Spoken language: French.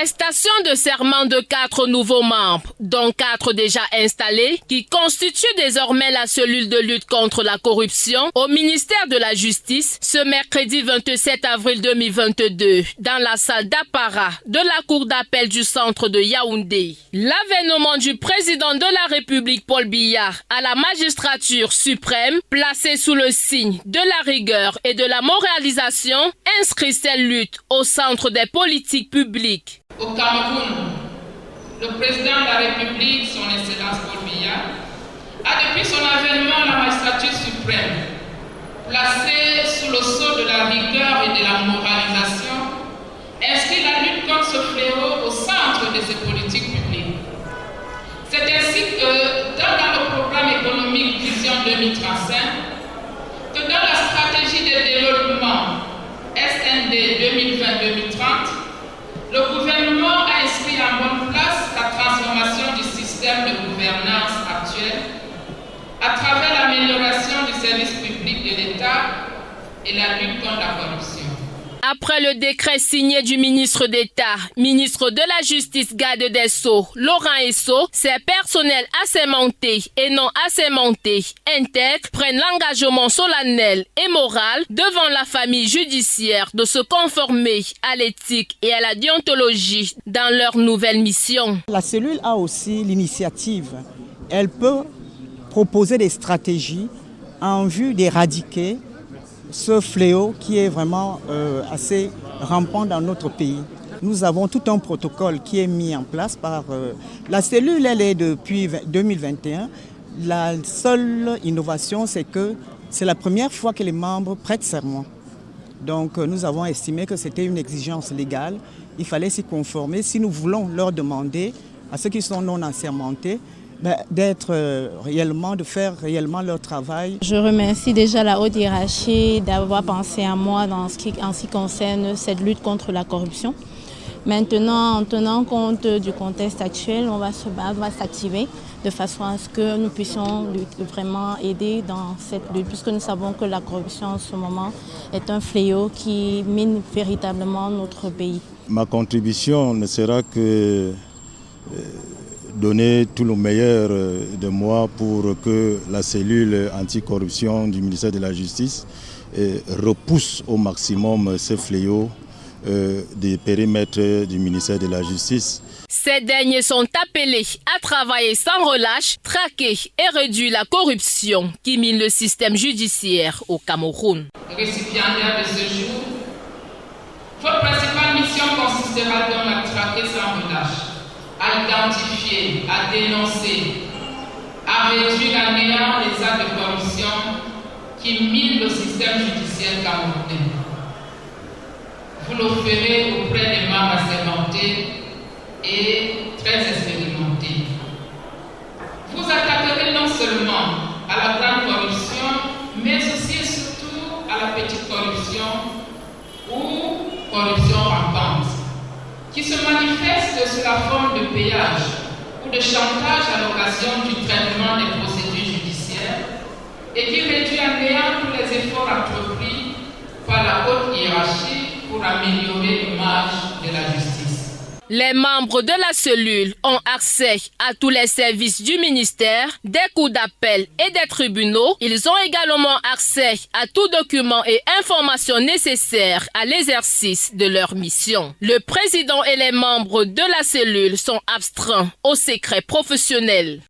Prestation de serment de 4 nouveaux membres, dont 4 déjà installés, qui constituent désormais la cellule de lutte contre la corruption au ministère de la Justice ce mercredi 27 avril 2022 dans la salle d'apparat de la cour d'appel du centre de Yaoundé. L'avènement du président de la République Paul Biya à la magistrature suprême, placé sous le signe de la rigueur et de la moralisation, inscrit cette lutte au centre des politiques publiques. Au Cameroun, le président de la République, son Excellence Paul Biya, a depuis son avènement à la magistrature suprême placé sous le sceau de la rigueur et de la moralisation, inscrit la lutte contre ce fléau au centre de ses politiques publiques. C'est ainsi que dans le programme économique Vision 2035, que dans la stratégie de développement SND 2020-2030, le gouvernement a inscrit en bonne place la transformation du système de gouvernance actuel à travers l'amélioration du service public de l'État et la lutte contre la corruption. Après le décret signé du ministre d'État, ministre de la Justice, garde des Sceaux, Laurent Esso, ses personnels assermentés et non assermentés, intègres, prennent l'engagement solennel et moral devant la famille judiciaire de se conformer à l'éthique et à la déontologie dans leur nouvelle mission. La cellule a aussi l'initiative. Elle peut proposer des stratégies en vue d'éradiquer ce fléau qui est vraiment assez rampant dans notre pays. Nous avons tout un protocole qui est mis en place par la cellule. Elle est depuis 2021. La seule innovation, c'est que c'est la première fois que les membres prêtent serment. Donc nous avons estimé que c'était une exigence légale. Il fallait s'y conformer si nous voulons leur demander à ceux qui sont non assermentés de faire réellement leur travail. Je remercie déjà la haute hiérarchie d'avoir pensé à moi en ce qui concerne cette lutte contre la corruption. Maintenant, en tenant compte du contexte actuel, on va s'activer de façon à ce que nous puissions vraiment aider dans cette lutte, puisque nous savons que la corruption en ce moment est un fléau qui mine véritablement notre pays. Ma contribution ne sera que donner tout le meilleur de moi pour que la cellule anticorruption du ministère de la Justice repousse au maximum ce fléau des périmètres du ministère de la Justice. Ces derniers sont appelés à travailler sans relâche, traquer et réduire la corruption qui mine le système judiciaire au Cameroun. Récipiendaire de ce jour, votre principale mission consistera donc à traquer sans relâche, à identifier, à dénoncer, à réduire à néant les actes de corruption qui minent le système judiciaire camerounais. Vous le ferez auprès des membres assermentés et très expérimentés. Vous attaquerez non seulement à la grande corruption, mais aussi et surtout à la petite corruption ou corruption rampante, qui se manifeste sous la forme de payage ou de chantage à l'occasion du traitement des procédures judiciaires et qui réduit à néant tous les efforts entrepris par la haute hiérarchie pour améliorer l'image de la justice. Les membres de la cellule ont accès à tous les services du ministère, des cours d'appel et des tribunaux. Ils ont également accès à tout document et information nécessaires à l'exercice de leur mission. Le président et les membres de la cellule sont astreints au secret professionnel.